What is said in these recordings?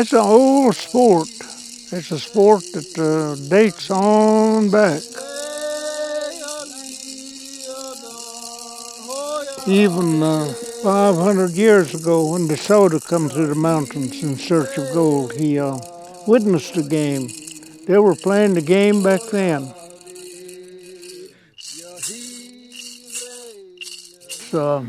It's an old sport. It's a sport that dates on back. Even 500 years ago, when De Soto come through the mountains in search of gold, he witnessed the game. They were playing the game back then. So,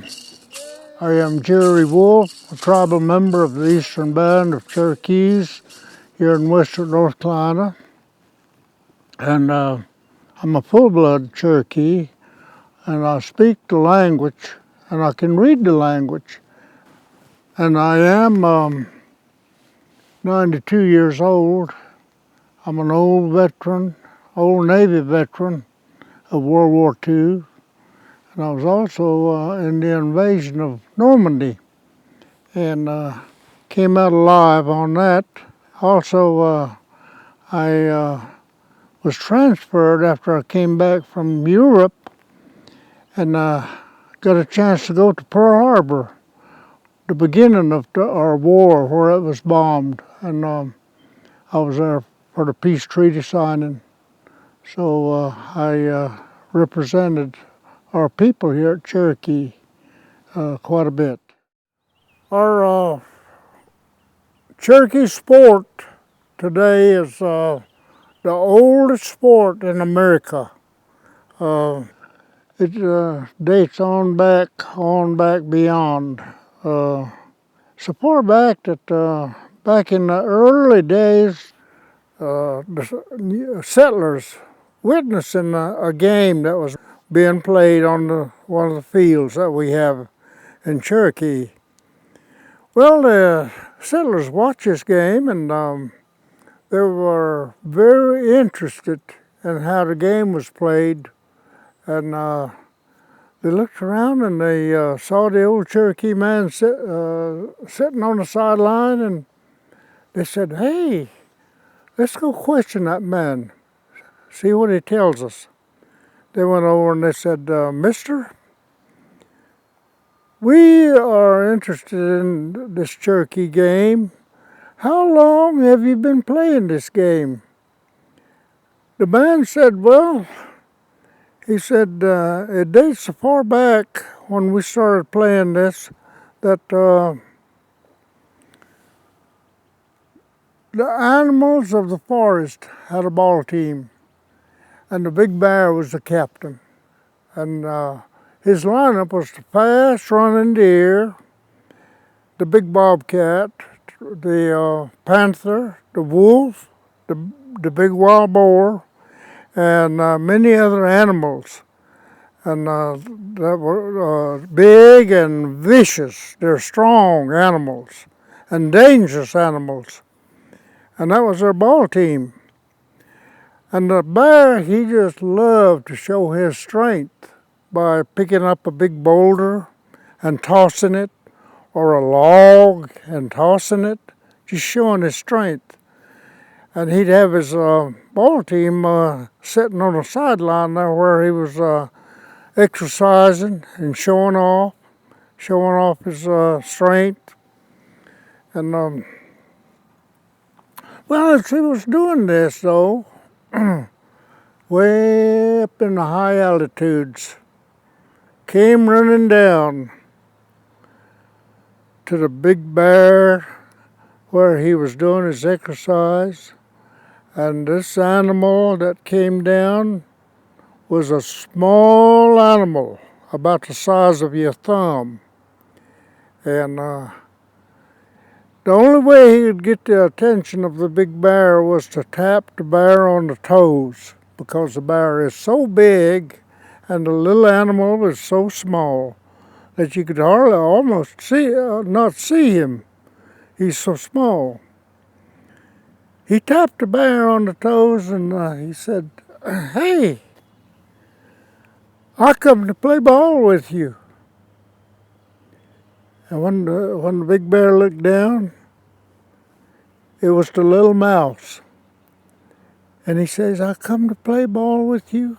I am Jerry Wolfe, a tribal member of the Eastern Band of Cherokees here in western North Carolina. And I'm a full-blood Cherokee, and I speak the language, and I can read the language. And I am 92 years old. I'm an old veteran, old Navy veteran of World War II. And I was also in the invasion of Normandy and came out alive on that. Also, I was transferred after I came back from Europe and got a chance to go to Pearl Harbor, the beginning of our war where it was bombed. And I was there for the peace treaty signing. So I represented our people here at Cherokee quite a bit. Our Cherokee sport today is the oldest sport in America. It dates on back beyond. So far back that back in the early days, the settlers witnessing a game that was being played on one of the fields that we have in Cherokee. Well, the settlers watched this game and they were very interested in how the game was played. And they looked around and they saw the old Cherokee man sitting on the sideline, and they said, "Hey, let's go question that man, see what he tells us." They went over and they said, "Mister, we are interested in this Cherokee game. How long have you been playing this game?" The man said, "Well," he said, "it dates so far back when we started playing this that the animals of the forest had a ball team, and the big bear was the captain. And his lineup was the fast-running deer, the big bobcat, the panther, the wolf, the big wild boar, and many other animals. And that were big and vicious. They're strong animals and dangerous animals. And that was their ball team. And the bear, he just loved to show his strength by picking up a big boulder and tossing it, or a log and tossing it, just showing his strength. And he'd have his ball team sitting on the sideline there where he was exercising and showing off his strength. And well, as he was doing this though, way up in the high altitudes, came running down to the big bear where he was doing his exercise. And this animal that came down was a small animal, about the size of your thumb. And the only way he could get the attention of the big bear was to tap the bear on the toes, because the bear is so big and the little animal is so small that you could hardly almost not see him. He's so small. He tapped the bear on the toes and he said, "Hey, I come to play ball with you." And when the big bear looked down, it was the little mouse. And he says, "I come to play ball with you."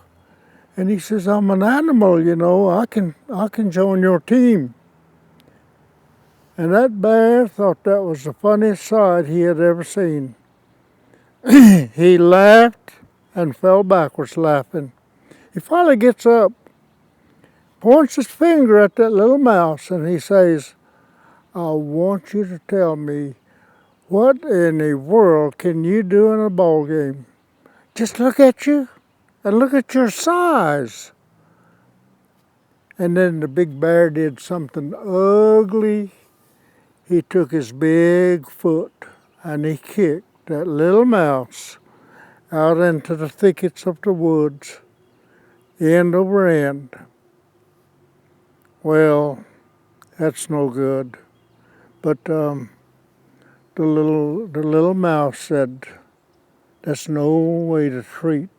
And he says, "I'm an animal, you know. I can join your team." And that bear thought that was the funniest sight he had ever seen. He laughed and fell backwards laughing. He finally gets up, points his finger at that little mouse, and he says, I want you to tell me, what in the world can you do in a ball game? Just look at you and look at your size. And then the big bear did something ugly. He took his big foot and he kicked that little mouse out into the thickets of the woods, end over end. Well, that's no good. But the little mouse said, that's no way to treat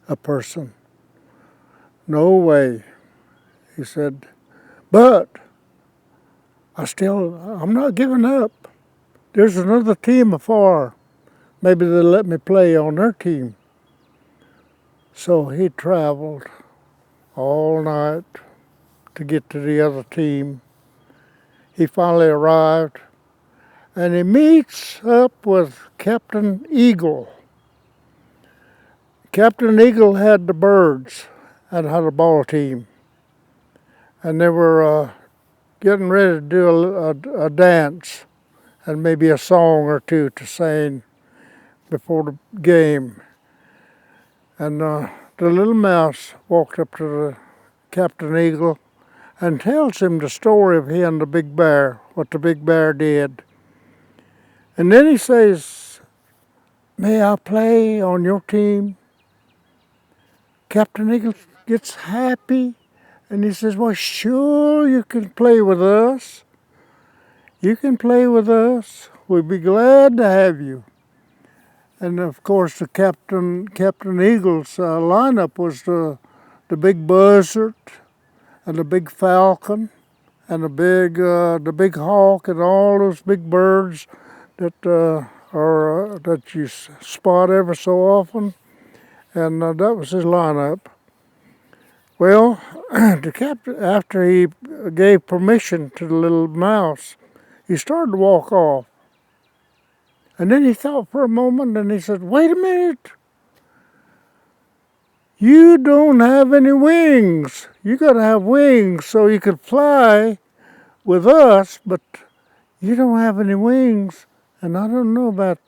a person. No way. He said, but I'm not giving up. There's another team afar. Maybe they'll let me play on their team. So he traveled all night to get to the other team. He finally arrived, and he meets up with Captain Eagle. Captain Eagle had the birds and had a ball team. And they were getting ready to do a dance and maybe a song or two to sing before the game. And the little mouse walked up to the Captain Eagle and tells him the story of he and the big bear, what the big bear did. And then he says, may I play on your team? Captain Eagle gets happy and he says, well, sure, you can play with us. You can play with us. We'd be glad to have you. And of course, the Captain Eagle's lineup was the big buzzard and the big falcon and the big hawk and all those big birds that that you spot ever so often. And that was his lineup. Well, the captain, after he gave permission to the little mouse, he started to walk off. And then he thought for a moment and he said, wait a minute. You don't have any wings. You got to have wings so you can fly with us, but you don't have any wings. And I don't know about.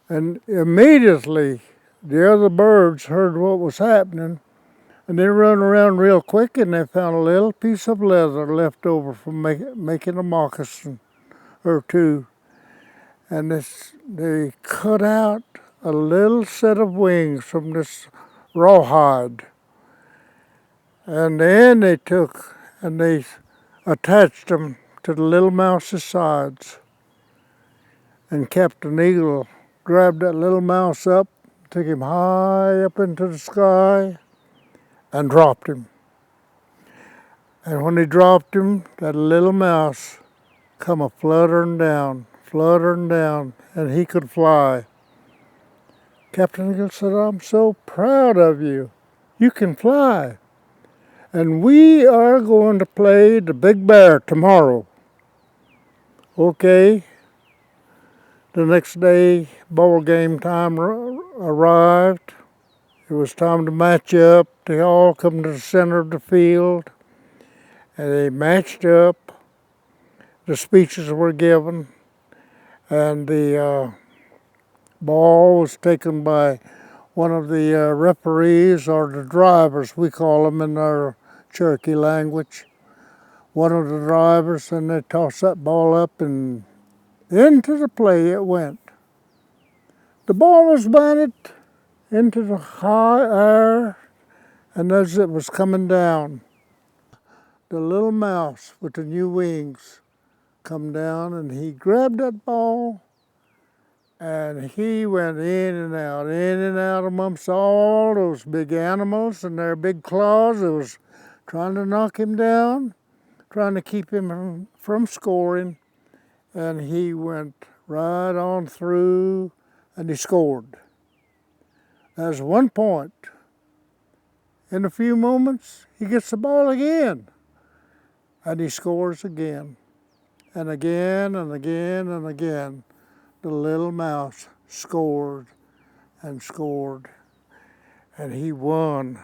And immediately the other birds heard what was happening. And they run around real quick and they found a little piece of leather left over from making a moccasin or two. And they cut out a little set of wings from this rawhide. And then they took and they attached them to the little mouse's sides. And Captain Eagle grabbed that little mouse up, took him high up into the sky, and dropped him. And when he dropped him, that little mouse come a fluttering down, and he could fly. Captain Eagle said, I'm so proud of you. You can fly. And we are going to play the big bear tomorrow. Okay. The next day, ball game time arrived. It was time to match up. They all come to the center of the field. And they matched up. The speeches were given. And the ball was taken by one of the referees, or the drivers, we call them in our Cherokee language. One of the drivers, and they tossed that ball up and into the play it went. The ball was batted into the high air, and as it was coming down, the little mouse with the new wings come down, and he grabbed that ball, and he went in and out amongst all those big animals and their big claws. It was trying to knock him down, trying to keep him from scoring, and he went right on through, and he scored. There's 1 point. In a few moments, he gets the ball again, and he scores again. And again and again and again, the little mouse scored and scored. And he won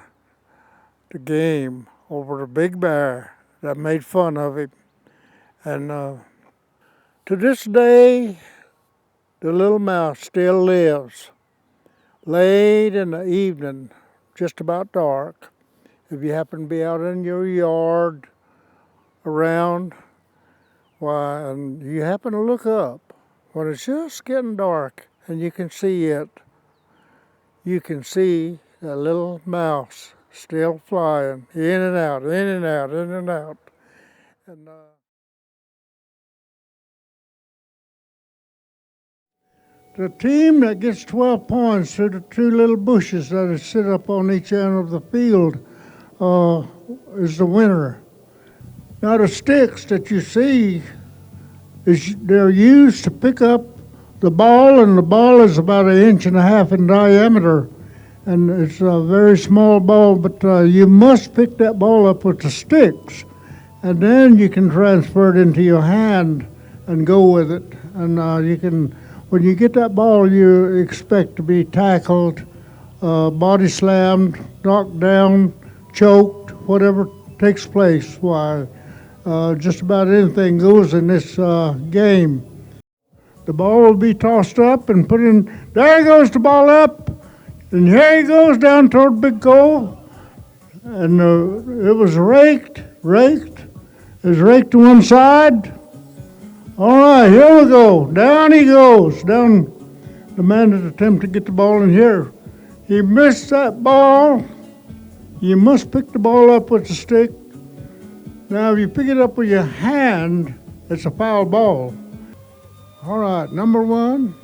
the game over the big bear that made fun of him. And to this day, the little mouse still lives. Late in the evening, just about dark, if you happen to be out in your yard around, why, and you happen to look up when it's just getting dark and you can see it, you can see that little mouse still flying in and out, in and out, in and out. And the team that gets 12 points to the two little bushes that sit up on each end of the field is the winner. Now the sticks that you see, they're used to pick up the ball, and the ball is about 1.5 inches in diameter. And it's a very small ball, but you must pick that ball up with the sticks. And then you can transfer it into your hand and go with it. And when you get that ball, you expect to be tackled, body slammed, knocked down, choked, whatever takes place. Why, just about anything goes in this game. The ball will be tossed up and put in. There goes the ball up, and here he goes down toward Big Cove. And it was raked. It was raked to one side. All right, here we go. Down he goes. Down the man that attempted to get the ball in here. He missed that ball. You must pick the ball up with the stick. Now, if you pick it up with your hand, it's a foul ball. All right, number one.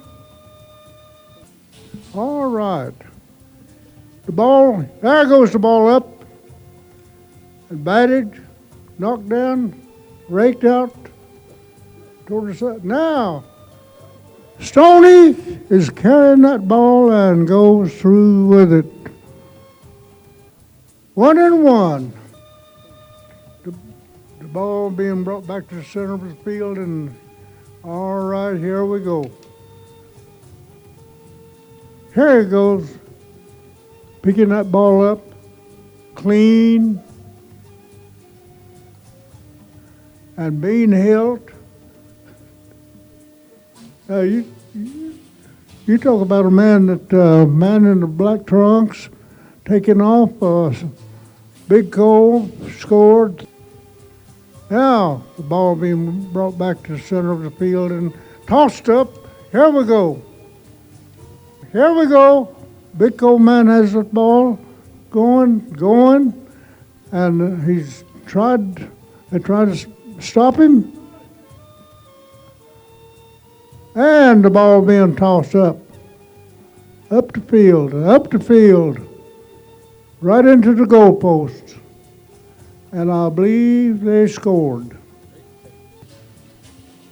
All right. The ball, there goes the ball up. And batted, knocked down, raked out toward the side. Now, Stoney is carrying that ball and goes through with it. 1-1. The ball being brought back to the center of the field, and all right, here we go. Here he goes, picking that ball up, clean, and being held. You talk about a man man in the black trunks, taking off. Big Cole scored. Now the ball being brought back to the center of the field and tossed up. Here we go. Here we go. Big Cole man has the ball going, and they tried to stop him. And the ball being tossed up the field, right into the goalpost. And I believe they scored.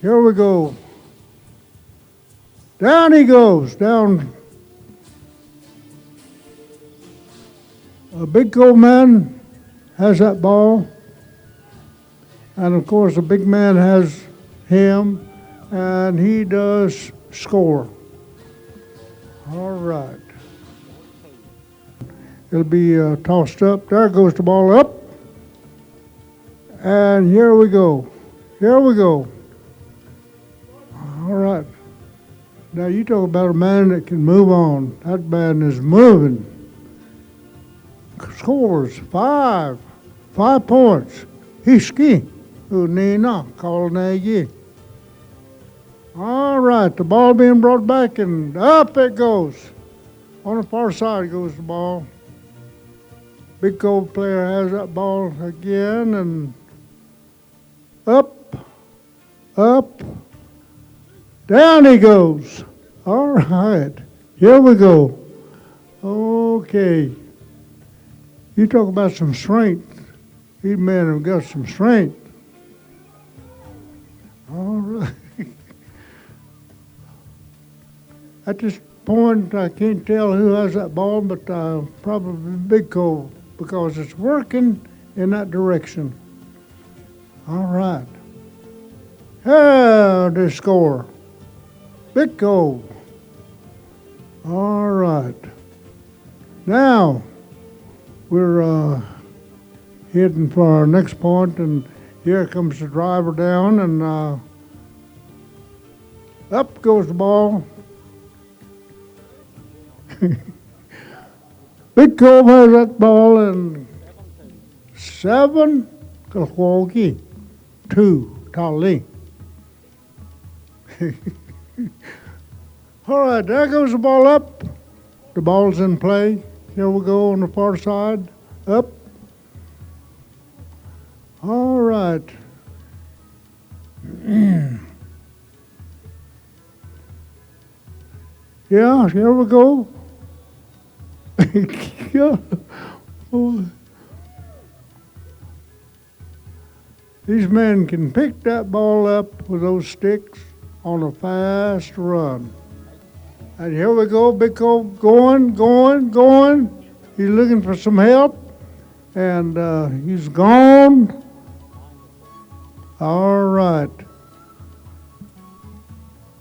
Here we go. Down he goes, down. A big goal man has that ball. And of course, the big man has him. And he does score. All right. It'll be tossed up. There goes the ball up. And here we go. All right. Now you talk about a man that can move on. That man is moving. Scores 5 points. Hiski. Unina. Kalnegi. All right, the ball being brought back, and up it goes. On the far side goes the ball. Big Cove player has that ball again, and up, down he goes. All right, here we go. Okay. You talk about some strength. These men have got some strength. All right. At this point, I can't tell who has that ball, but probably Big Cove, because it's working in that direction. All right. Yeah, they score. Big goal. All right. Now we're heading for our next point, and here comes the driver down, and up goes the ball. Big Cove has that ball, and 7, Milwaukee, 2, Tali. All right, there goes the ball up. The ball's in play. Here we go on the far side. Up. All right. Yeah, here we go. Yeah. Oh. These men can pick that ball up with those sticks on a fast run. And here we go, Big Cove going. He's looking for some help, and he's gone. All right.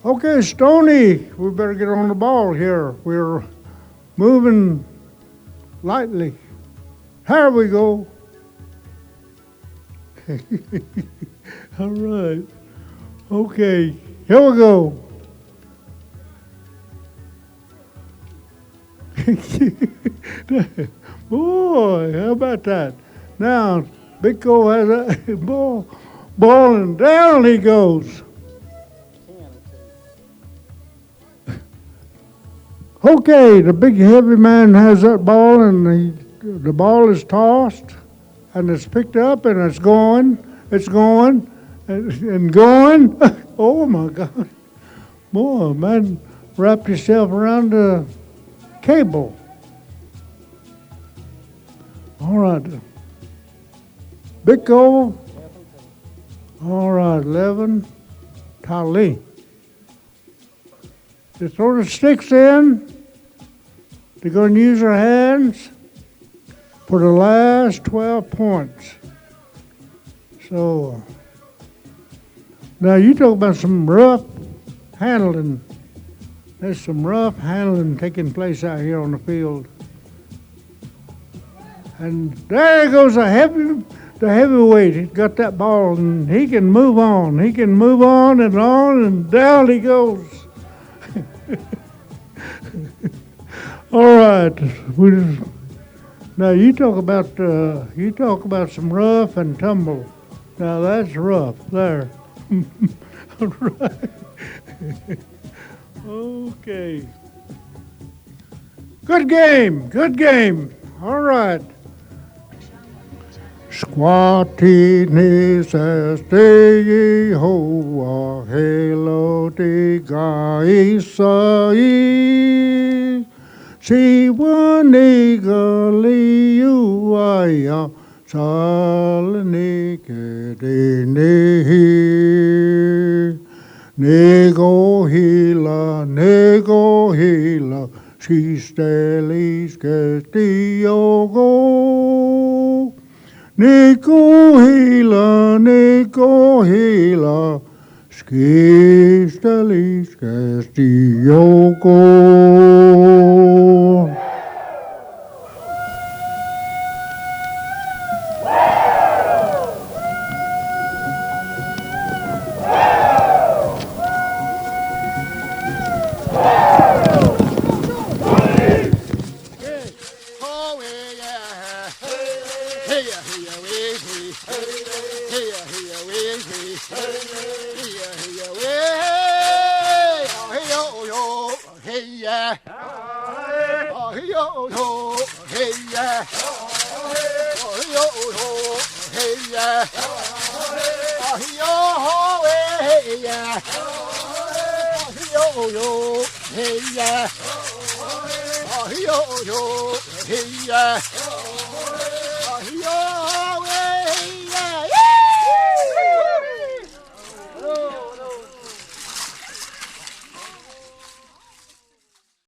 Okay, Stoney, we better get on the ball here. We're moving lightly. Here we go. All right. Okay, here we go. Boy, how about that? Now, Big Cove has a ball, and down he goes. Okay, the big heavy man has that ball, and the ball is tossed, and it's picked up, and it's going, and going. Oh my God. Boy, man, wrapped yourself around the cable. All right. Big Cove. All right, 11. Tali. They throw the sticks in. They're going to use their hands for the last 12 points. So, now you talk about some rough handling. There's some rough handling taking place out here on the field. And there goes the heavyweight. He's got that ball, and he can move on. He can move on, and down he goes. All right. Now you talk about some rough and tumble. Now that's rough there. All right. Okay. Good game. All right. Squatty says te hoa halo te gaisai si wani galiuaya salani ke de nehi nego hila si stelis ke tiogo Nico hila, skistalis Castilloco. Hey,